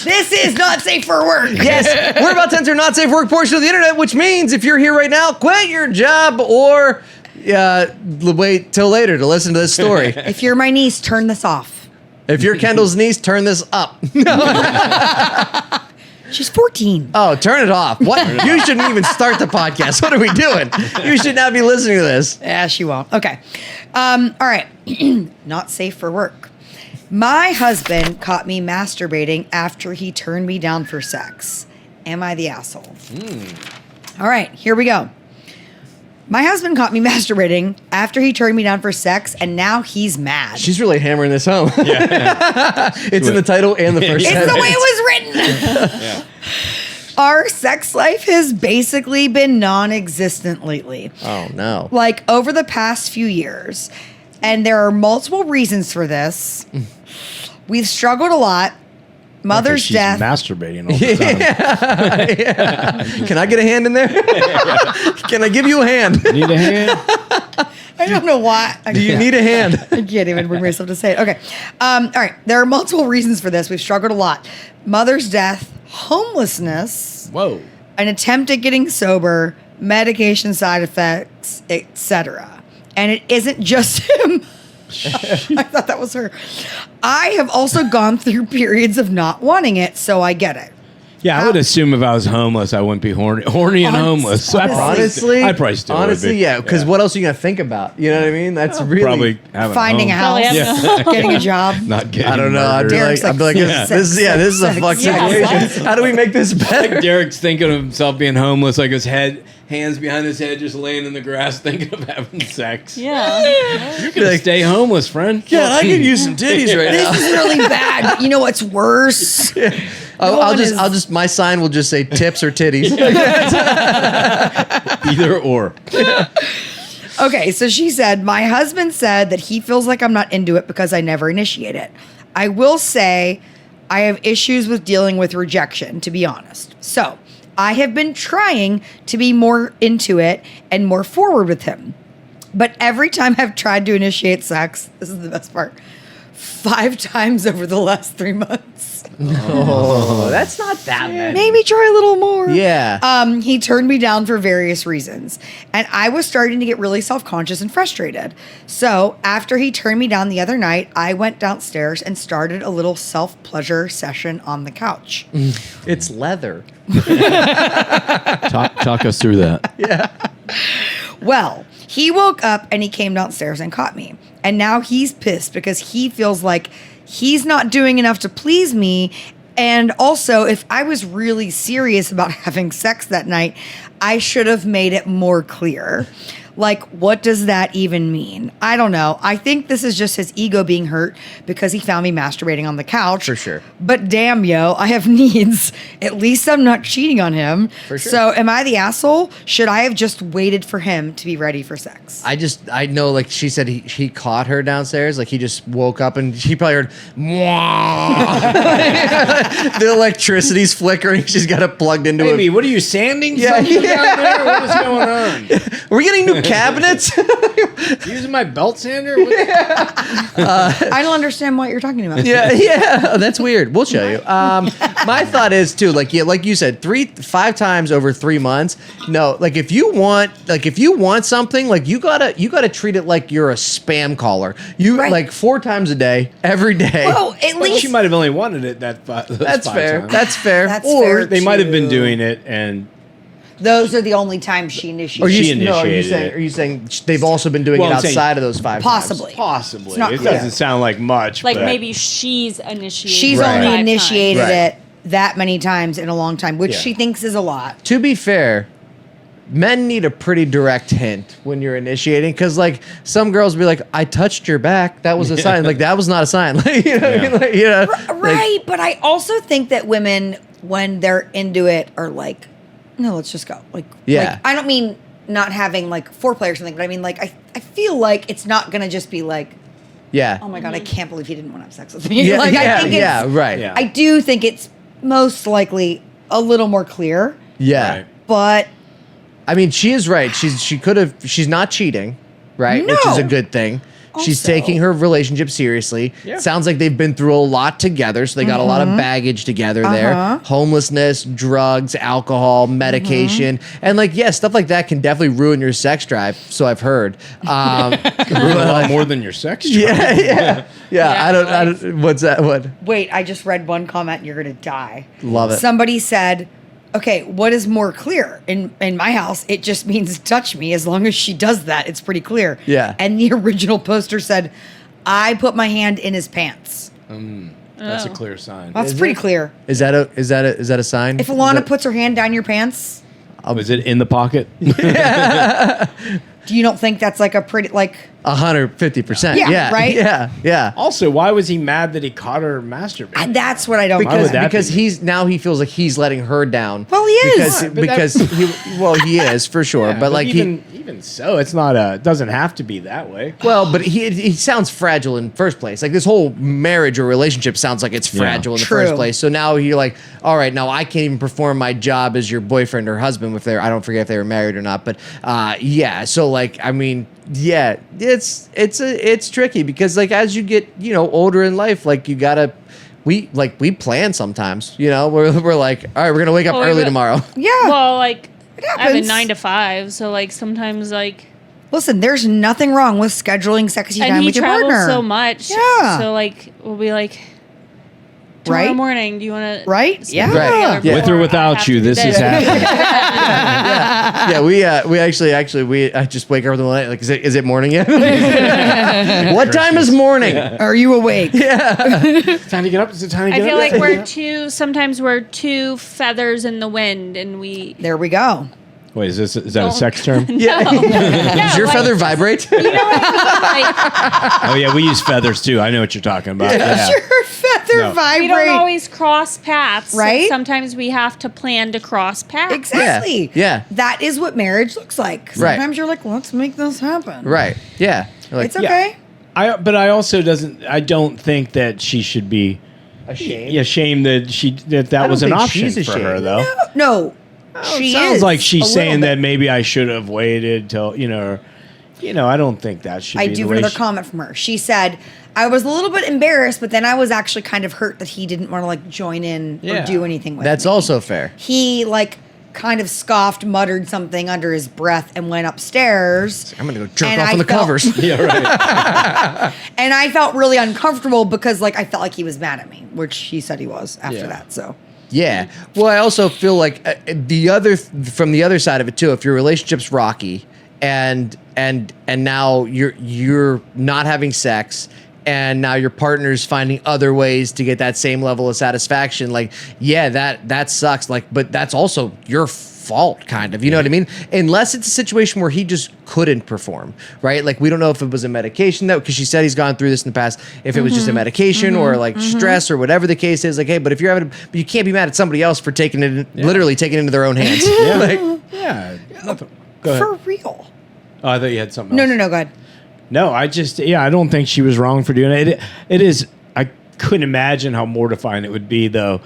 This is not safe for work. Yes, we're about to enter not safe work portion of the internet, which means if you're here right now, quit your job or wait till later to listen to this story. If you're my niece, turn this off. If you're Kendall's niece, turn this up. She's 14. Oh, turn it off. What? You shouldn't even start the podcast. What are we doing? You should not be listening to this. Yeah, she won't. Okay. All right. Not safe for work. My husband caught me masturbating after he turned me down for sex. Am I the asshole? All right, here we go. My husband caught me masturbating after he turned me down for sex, and now he's mad. She's really hammering this home. It's in the title and the first It's sentence. the way it was written. Our sex life has basically been non-existent lately. Oh, no. Like over the past few years. And there are multiple reasons for this. We've struggled a lot. Mother's She's death. masturbating all the time. Can I get a hand in there? Can I give you a hand? Need a hand? I don't know why. Do you need a hand? I can't even bring myself to say it. Okay. All right. There are multiple reasons for this. We've struggled a lot. Mother's death, homelessness, Whoa. an attempt at getting sober, medication side effects, etc. And it isn't just him. I thought that was her. I have also gone through periods of not wanting it, so I get it. Yeah, I would assume if I was homeless, I wouldn't be horny and homeless. So Honestly, I probably still honestly, would be. yeah. Because what else are you gonna think about? You know what I mean? That's really Probably having Finding a home. house, Probably getting a job. Not getting I don't know. I'd be murdered. like, Derek's this is a sex, fuck yeah, situation. sex. How do we make this better? Derek's thinking of himself being homeless, like his hands behind his head, just laying in the grass, thinking of having sex. Yeah. You're gonna stay homeless, friend. God, I could use some titties right now. This is really bad. You know what's worse? I'll just my sign will just say tips or titties. Either or. Okay, so she said, my husband said that he feels like I'm not into it because I never initiate it. I will say I have issues with dealing with rejection, to be honest. So I have been trying to be more into it and more forward with him. But every time I've tried to initiate sex, this is the best part, 5 times over the last 3 months. Oh, that's not that bad. Maybe try a little more. Yeah. He turned me down for various reasons. And I was starting to get really self-conscious and frustrated. So after he turned me down the other night, I went downstairs and started a little self-pleasure session on the couch. It's leather. Talk us through that. Well, he woke up and he came downstairs and caught me. And now he's pissed because he feels like he's not doing enough to please me. And also, if I was really serious about having sex that night, I should have made it more clear. Like, what does that even mean? I don't know. I think this is just his ego being hurt because he found me masturbating on the couch. For sure. But damn, yo, I have needs. At least I'm not cheating on him. For sure. So am I the asshole? Should I have just waited for him to be ready for sex? I know, like she said, he caught her downstairs. Like he just woke up and he probably heard, "Mwah." The electricity's flickering. She's got it plugged into Baby, it. what are you sanding Yeah, something yeah. down there? What is going on? Are we getting new cabinets? Using my belt sander? What the- I don't understand what you're talking about. yeah. Oh, that's weird. We'll show you. My thought is too, like you said, 5 times over 3 months. No, like if you want something, like you gotta treat it like you're a spam caller. You Right. like 4 times a day, every day. Well, at But least she might have only wanted it those that's 5 fair. times. That's fair. That's or fair, they might have been too. doing it and Those are the only times she Or initiated. She are you initiated saying? it. Are you saying they've also been doing Well, it I'm saying- outside of those 5 Possibly. possibly. It's not It clear. doesn't sound like much. Like but maybe she's initiated. She's Right. only 5 times. initiated Right. it that many times in a long time, which Yeah. she thinks is a lot. To be fair, men need a pretty direct hint when you're initiating, because like some girls be like, "I touched your back. That was a sign." Like that was not a sign. Like, you know, what I mean? Like, you know, like- Right, but I also think that women, when they're into it, are like, no, let's just go. Yeah. Like, I don't mean not having like foreplay or something, but I mean like I feel like it's not gonna just be like, yeah, oh my god, I can't believe he didn't want to have sex with me. yeah, like yeah, I think it's, right, Yeah. I do think it's most likely a little more clear, yeah. Right. but I mean, she is right. She's not cheating, right? Which is a No. good thing. She's Also- taking her relationship seriously. Yeah. Sounds like they've been through a lot together, so they got a lot of baggage together there. Homelessness, drugs, alcohol, medication, and like stuff like that can definitely ruin your sex drive. So I've heard. A lot more than your sex drive. I don't. What's that? What? Wait, I just read one comment. You're gonna die. Love it. Somebody said, "Okay, what is more clear? In my house, it just means touch me. As long as she does that, it's pretty clear." Yeah. And the original poster said, "I put my hand in his pants." That's a clear sign. That's Is pretty it? clear. Is that a sign? If Is Alana that- puts her hand down your pants, Was it in the pocket? do you don't think that's like a pretty 150%. Yeah, Yeah. right? Yeah. Also, why was he mad that he caught her masturbating? that's what I don't. Why would that Because be? he feels like he's letting her down. Well, he is. Because he is for sure. Yeah, but like even so, it's not it doesn't have to be that way. but he sounds fragile in first place. Like this whole marriage or relationship sounds like it's fragile in the True. first place. So now you're like, all right, now I can't even perform my job as your boyfriend or husband I don't forget if they were married or not. But so like I mean. Yeah, it's tricky because like as you get older in life, like you gotta we plan sometimes. We're like, all right, we're gonna wake up Well, early but- tomorrow. Yeah. Well, like I have a happens. 9 to 5, so like sometimes like Listen, there's nothing wrong with scheduling sexy and time he with your travels partner. so much. Yeah. So like we'll be like tomorrow Right? morning. Do you want to Right? Yeah. Right. Yeah. With or without you, this is happening. Yeah, we actually I just wake up in the night like, is it morning yet? What time is morning? Are you awake? It's time to get up. Is it time to I get feel up? like sometimes we're two feathers in the wind, and we. There we go. Wait, is that a Don't- sex term? Yeah. Does your like- feather vibrate? Like, Oh yeah, we use feathers too. I know what you're talking about. Yeah. Your feather No. vibrate. we don't always cross paths, so Right? sometimes we have to plan to cross paths. Exactly. Yeah. That is what marriage looks like. Right. Sometimes you're like, let's make this happen. Right. Yeah. Like, It's okay. But I also I don't think that she should be ashamed. ashamed that don't was an think option she's for her ashamed. though. No. It She sounds is like a she's little saying bit. that maybe I should have waited till I don't think that should I be do the have way another comment from her. She said, I was a little bit embarrassed, but then I was actually kind of hurt that he didn't want to like join in Yeah. or do anything with That's me. also fair. He like kind of scoffed, muttered something under his breath, and went upstairs. I'm gonna go jerk And off I on the felt- covers. Yeah, right. And I felt really uncomfortable because like I felt like he was mad at me, which he said he was after Yeah. that. So Yeah. Well, I also feel like from the other side of it too. If your relationship's rocky and now you're not having sex, and now your partner's finding other ways to get that same level of satisfaction, like that sucks. Like, but that's also your fault, kind of. You know what I mean? Unless it's a situation where he just couldn't perform, right? Like we don't know if it was a medication because she said he's gone through this in the past. If it was just a medication or like stress or whatever the case is, like hey, but if you're but you can't be mad at somebody else for literally taking it into their own hands. Yeah. Like, Yeah. Nothing. Go for ahead. real. Oh, I thought you had something No, else. go ahead. No, I don't think she was wrong for doing it. It is. I couldn't imagine how mortifying it would be, though,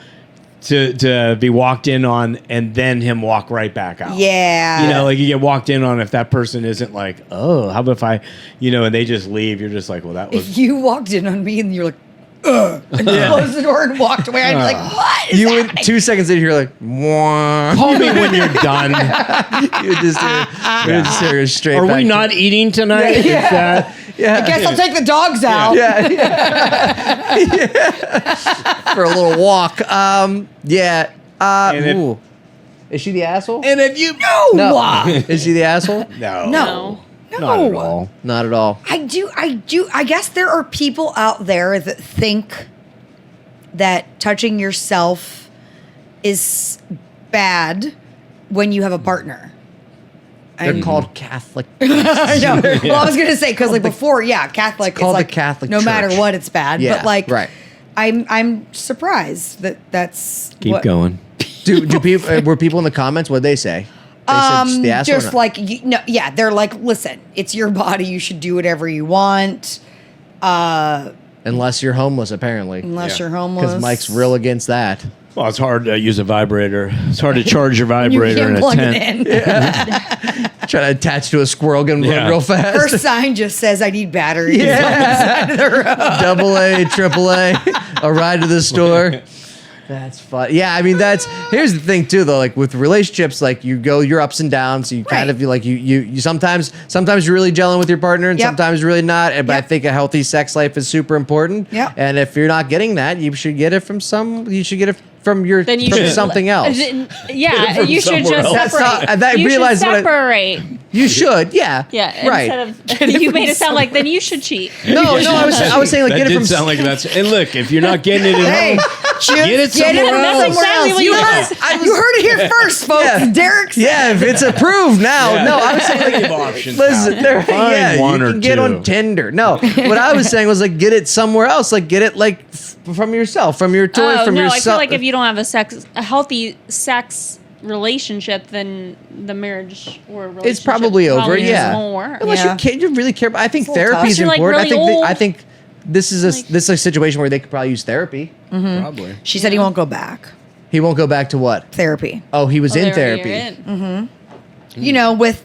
to be walked in on and then him walk right back out. Yeah. Like you get walked in on if that person isn't like, oh, how about if I, and they just leave. You're just like, well, that was. If you walked in on me and you're like, ugh, and you closed the door and walked away, I'd be like, what is you would happening? 2 seconds later, you're like, wah. Call me when you're done. You just hear straight. Are back we to- not eating tonight? Is that? Yeah. I guess I'll take the dogs out. For a little walk. Yeah. And if- Ooh. Is she the asshole? And if you No. Is she the asshole? no, No. not at all. Not at all. I do. I guess there are people out there that think that touching yourself is bad when you have a partner. They're called Catholic. I know. Well, I was gonna say because like before, Catholic. It's called is the like, Catholic No matter Church. what, it's bad. Yeah, but like, right. I'm surprised that's Keep what- going. Do people were people in the comments? What'd they say? They said just the asshole. or Just not? like they're like, listen, it's your body. You should do whatever you want, unless you're homeless, apparently. unless Yeah. you're homeless. Because Mike's real against that. Well, it's hard to use a vibrator. It's hard to charge your You vibrator in can't a plug tent. it in. Try to attach to a squirrel, get him Yeah. real fast. Her sign just says, "I need batteries." Yeah. Double A, triple A, a ride to the store. That's fun. Yeah, I mean here's the thing too though, like with relationships, like you go your ups and downs, so you kind Right. of feel like you sometimes you're really gelling with your partner and Yep. sometimes really not. But I Yep. think a healthy sex life is super important. Yep. And if you're not getting that, you should get it from from your Then you from should something else. Yeah, From you should somewhere just else. separate. That's not- I you realized should what I- separate. You should, yeah. Yeah, Right. instead of you made it sound like then you should cheat. No, I was saying like That get it did from sound like that's. And look, if you're not getting it at Hey, home, just get it get it somewhere that's else. exactly what you you heard. said. You heard it here first, folks. Yeah. Derek said. Yeah, if it's approved now. Yeah. No, I was saying Plenty like of options listen, out there, there. Find yeah, one you or can get two. on Tinder. No, what I was saying was like get it somewhere else. Like get it like from yourself, from your toy, Oh from no, yourself. I feel like if you don't have a healthy sex relationship, then the marriage or relationship it's probably over. just Yeah, won't work. unless Yeah. you can't, you really care. I think a little therapy tough. is You're, like, important. really old. I think this is a situation where they could probably use therapy. Probably. She said he won't go back. He won't go back to what? Therapy. Oh, he was Oh, in they're already therapy. in. You know, with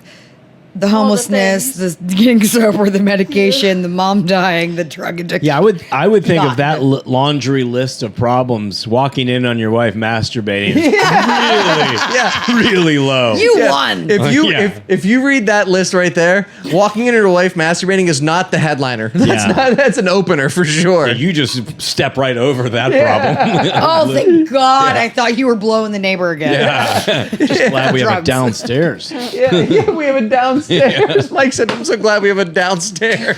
the homelessness, the getting sober, the medication, the mom dying, the drug addiction. Yeah, I would think Not of that laundry list of problems. Walking in on your wife masturbating, is really low. You Yeah. won. Yeah. If you read that list right there, walking in on your wife masturbating is not the headliner. That's an opener for sure. You just step right over that problem. Oh, thank God. I thought you were blowing the neighbor again. Yeah. Just glad we have Drugs. it downstairs. Yeah, we have a downstairs. Mike said, "I'm so glad we have a downstairs."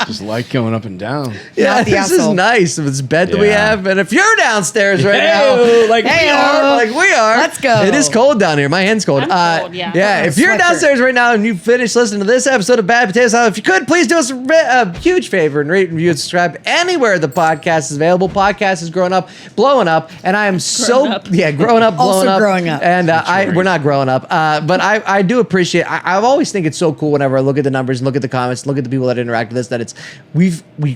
Just like going up and down. Yeah, Not the this is asshole. nice. It's bed that we Yeah. have, and if you're downstairs right Hey-o, now, like we Hey-o. are. Let's go. It is cold down here. My hand's cold. I'm cold, yeah. Yeah. If you're Sweatshirt. downstairs right now and you finished listening to this episode of Bad Potato Salad, if you could please do us a huge favor and rate, review, and subscribe anywhere the podcast is available. Podcast is growing up, blowing up, and I am Growing up. growing up, blowing Also up, growing up. and we're not growing up, but I do appreciate. I always think it's so cool whenever I look at the numbers and look at the comments, and look at the people that interact with us. That we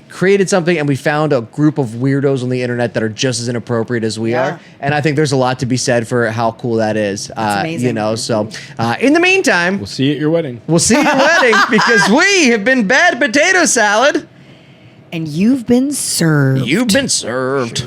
created something and we found a group of weirdos on the internet that are just as inappropriate as we Yeah. are, and I think there's a lot to be said for how cool that is. amazing. You know, so in the meantime, We'll see you at your wedding. we'll see you at your wedding because we have been Bad Potato Salad. And you've been served. You've been served.